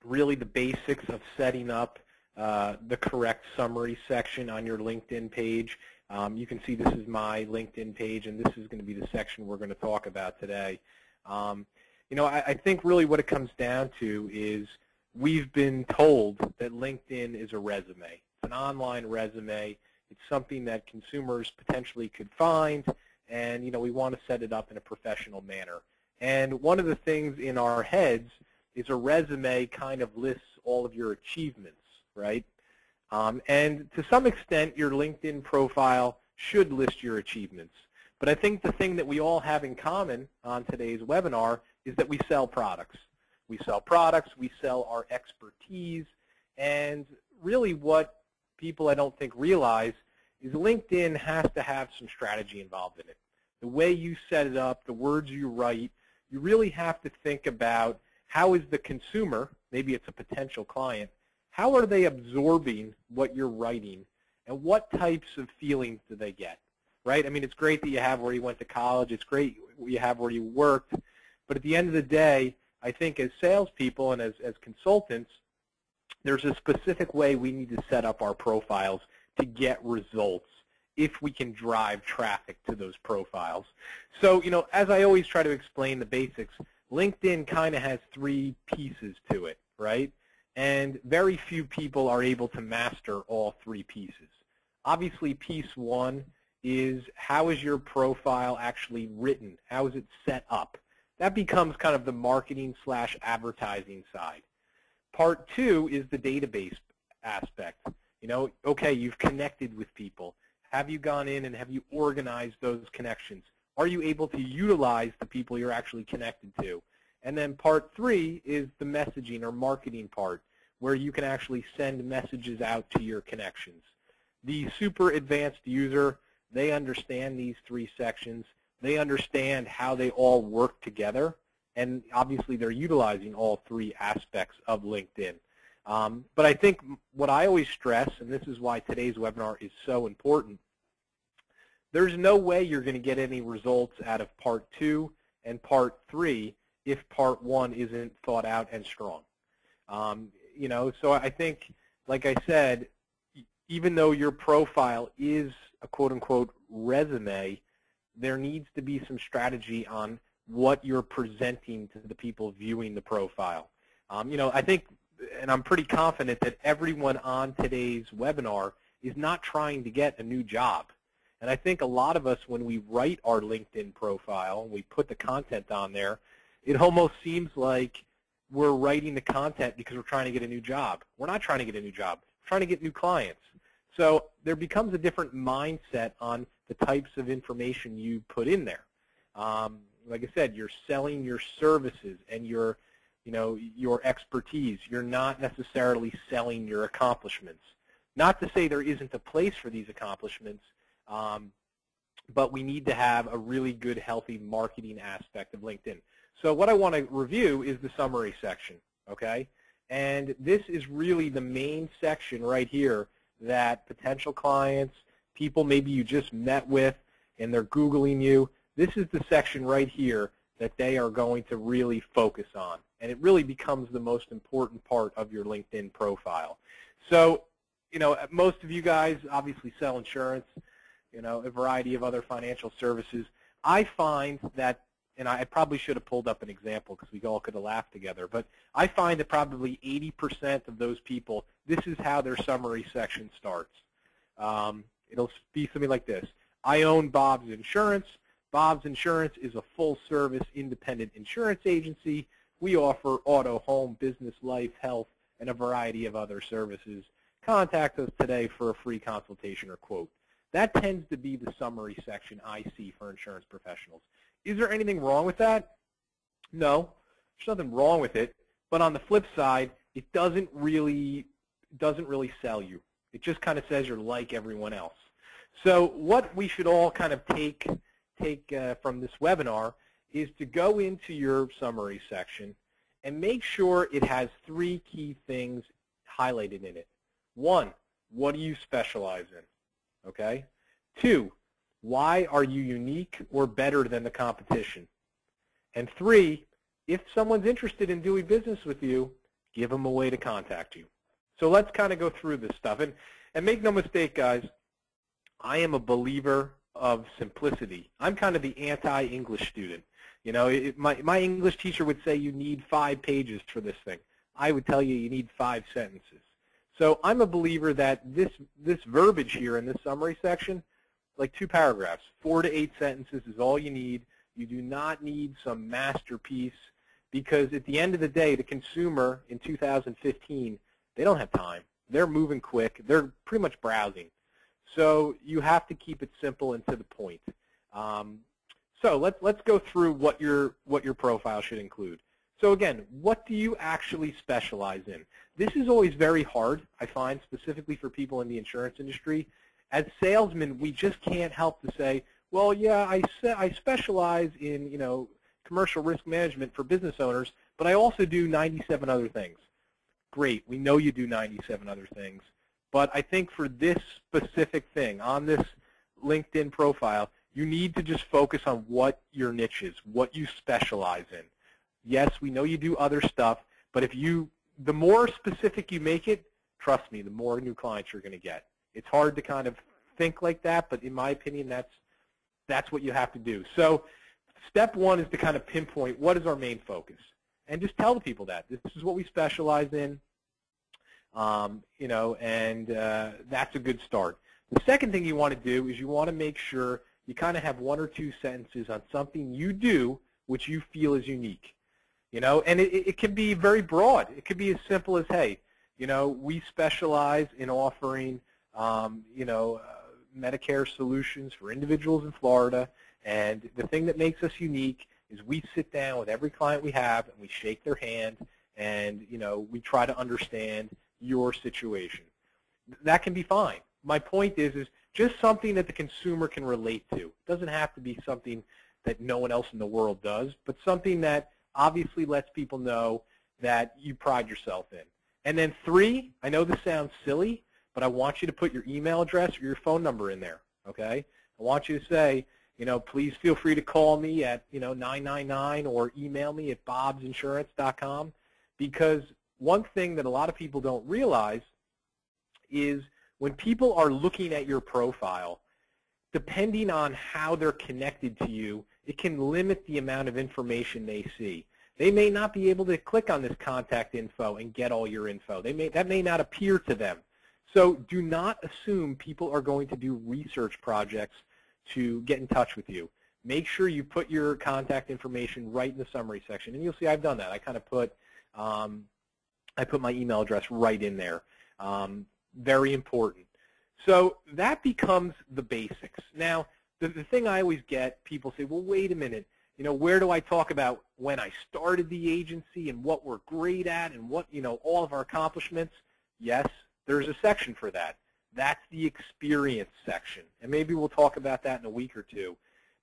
really the basics of setting up the correct summary section on your LinkedIn page. You can see this is my LinkedIn page, and this is going to be the section we're going to talk about today. I think really what it comes down to is we've been told that LinkedIn is a resume. It's an online resume. It's something that consumers potentially could find, and we want to set it up in a professional manner. And one of the things in our heads is a resume kind of lists all of your achievements, right? And to some extent, your LinkedIn profile should list your achievements. But I think the thing that we all have in common on today's webinar is that we sell products. We sell products, we sell our expertise, and really what people I don't think realize is LinkedIn has to have some strategy involved in it. The way you set it up, the words you write, you really have to think about how is the consumer, maybe it's a potential client, how are they absorbing what you're writing, and what types of feelings do they get, right? I mean, it's great that you have where you went to college, it's great you have where you worked, but at the end of the day, I think as salespeople and as consultants, there's a specific way we need to set up our profiles to get results if we can drive traffic to those profiles. So, as I always try to explain the basics, LinkedIn kind of has three pieces to it, right? And very few people are able to master all three pieces. Obviously, piece one is how is your profile actually written? How is it set up? That becomes kind of the marketing / advertising side. Part two is the database aspect. Okay, you've connected with people. Have you gone in and have you organized those connections? Are you able to utilize the people you're actually connected to? And then part three is the messaging or marketing part, where you can actually send messages out to your connections. The super advanced user, they understand these three sections. They understand how they all work together, and obviously they're utilizing all three aspects of LinkedIn. But I think what I always stress, and this is why today's webinar is so important, there's no way you're going to get any results out of part two and part three if part one isn't thought out and strong. So I think, like I said, even though your profile is a quote-unquote resume, there needs to be some strategy on what you're presenting to the people viewing the profile. I think, and I'm pretty confident that everyone on today's webinar is not trying to get a new job. And I think a lot of us, when we write our LinkedIn profile and we put the content on there, it almost seems like we're writing the content because we're trying to get a new job. We're not trying to get a new job. We're trying to get new clients. So there becomes a different mindset on the types of information you put in there. Like I said, you're selling your services and your expertise. You're not necessarily selling your accomplishments. Not to say there isn't a place for these accomplishments, but we need to have a really good, healthy marketing aspect of LinkedIn. So what I want to review is the summary section, okay? And this is really the main section right here that potential clients, people maybe you just met with and they're Googling you, this is the section right here that they are going to really focus on. And it really becomes the most important part of your LinkedIn profile. So, most of you guys obviously sell insurance, a variety of other financial services. I find that, and I probably should have pulled up an example because we all could have laughed together, but I find that probably 80% of those people, this is how their summary section starts. It'll be something like this. I own Bob's Insurance. Bob's Insurance is a full-service independent insurance agency. We offer auto, home, business, life, health, and a variety of other services. Contact us today for a free consultation or quote. That tends to be the summary section I see for insurance professionals. Is there anything wrong with that? No, there's nothing wrong with it. But on the flip side, it doesn't really sell you. It just kind of says you're like everyone else. So what we should all kind of take from this webinar is to go into your summary section and make sure it has three key things highlighted in it. One, what do you specialize in? Okay. Two, why are you unique or better than the competition? And three, if someone's interested in doing business with you, Give them a way to contact you. So let's kind of go through this stuff. And make no mistake, guys, I am a believer of simplicity. I'm kind of the anti-English student. You know, my English teacher would say you need 5 pages for this thing. I would tell you you need 5 sentences. So I'm a believer that this verbiage here in this summary section, like 2 paragraphs, 4 to 8 sentences is all you need. You do not need some masterpiece, because at the end of the day, the consumer in 2015, they don't have time. They're moving quick. They're pretty much browsing. So you have to keep it simple and to the point. So let's go through what your profile should include. So again, what do you actually specialize in? This is always very hard, I find, specifically for people in the insurance industry. As salesmen, we just can't help to say, well, yeah, I specialize in, you know, commercial risk management for business owners, but I also do 97 other things. Great, we know you do 97 other things, but I think for this specific thing on this LinkedIn profile, you need to just focus on what your niche is, what you specialize in. Yes, we know you do other stuff, but the more specific you make it, trust me, the more new clients you're going to get. It's hard to kind of think like that, but in my opinion, that's what you have to do. So step 1 is to kind of pinpoint what is our main focus, and just tell the people that this is what we specialize in, you know, and that's a good start. The second thing you want to do is you want to make sure you kind of have 1 or 2 sentences on something you do which you feel is unique. You know, and it can be very broad. It could be as simple as, hey, you know, we specialize in offering, you know, Medicare solutions for individuals in Florida, and the thing that makes us unique is we sit down with every client we have and we shake their hand, and, you know, we try to understand your situation. That can be fine. My point is just something that the consumer can relate to. It doesn't have to be something that no one else in the world does, but something that obviously lets people know that you pride yourself in. And then 3, I know this sounds silly, but I want you to put your email address or your phone number in there, okay? I want you to say, you know, please feel free to call me at, you know, 999 or email me at bobsinsurance.com, because one thing that a lot of people don't realize is when people are looking at your profile, depending on how they're connected to you, it can limit the amount of information they see. They may not be able to click on this contact info and get all your info. That may not appear to them. So do not assume people are going to do research projects to get in touch with you. Make sure you put your contact information right in the summary section. And you'll see I've done that. I kind of put my email address right in there. Very important. So that becomes the basics. Now, the thing I always get, people say, well, wait a minute, you know, where do I talk about when I started the agency and what we're great at and what, you know, all of our accomplishments? Yes, there's a section for that. That's the experience section. And maybe we'll talk about that in a week or 2.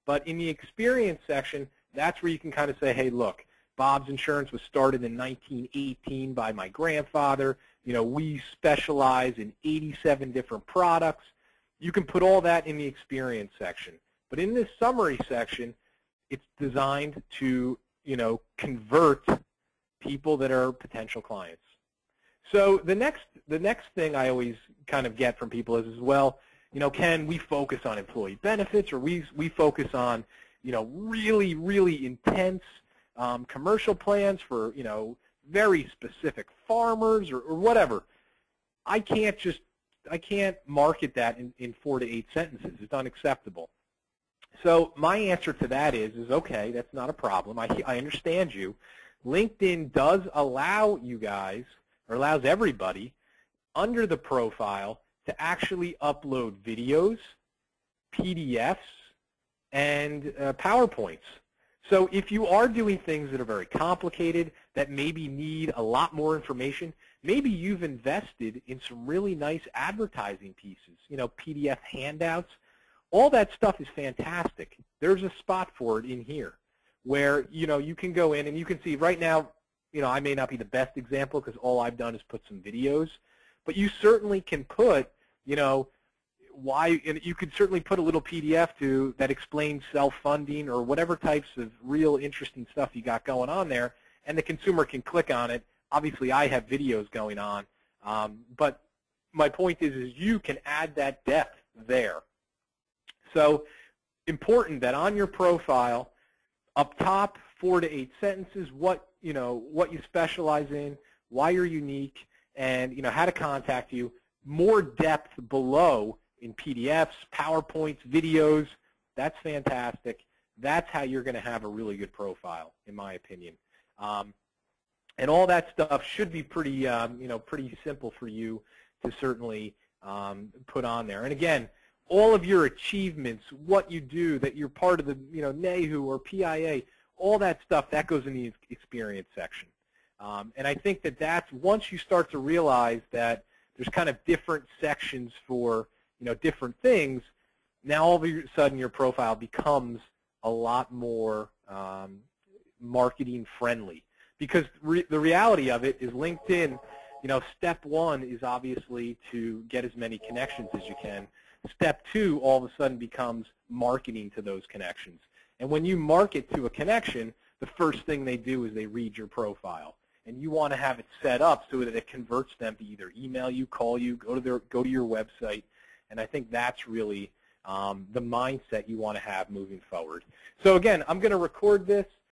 But in the experience section, that's where you can kind of say, hey, look, Bob's Insurance was started in 1918 by my grandfather. You know, we specialize in 87 different products. You can put all that in the experience section. But in this summary section, it's designed to, you know, convert people that are potential clients. So the next thing I always kind of get from people is, well, you know, Ken, we focus on employee benefits, or we focus on, you know, really, really intense commercial plans for, you know, very specific farmers or whatever. I can't market that in 4 to 8 sentences. It's unacceptable. So my answer to that is okay, that's not a problem. I understand you. LinkedIn does allow you guys, or allows everybody, under the profile to actually upload videos, PDFs, and PowerPoints. So if you are doing things that are very complicated, that maybe need a lot more information, maybe you've invested in some really nice advertising pieces, you know, PDF handouts. All that stuff is fantastic. There's a spot for it in here where, you know, you can go in and you can see right now, you know, I may not be the best example because all I've done is put some videos, but you certainly can put, you know, and you could certainly put a little PDF that explains self-funding or whatever types of real interesting stuff you got going on there, and the consumer can click on it, Obviously, I have videos going on, but my point is you can add that depth there. So important that on your profile, up top, 4 to 8 sentences, what you specialize in, why you're unique, and how to contact you. More depth below in PDFs, PowerPoints, videos. That's fantastic. That's how you're going to have a really good profile, in my opinion. And all that stuff should be pretty, pretty simple for you to certainly put on there. And again, all of your achievements, what you do, that you're part of the, NAHU or PIA, all that stuff, that goes in the experience section. And I think that's once you start to realize that there's kind of different sections for, different things, now all of a sudden your profile becomes a lot more marketing friendly. Because the reality of it is LinkedIn, step 1 is obviously to get as many connections as you can. Step 2 all of a sudden becomes marketing to those connections. And when you market to a connection, the first thing they do is they read your profile. And you want to have it set up so that it converts them to either email you, call you, go to your website. And I think that's really the mindset you want to have moving forward. So again, I'm going to record this.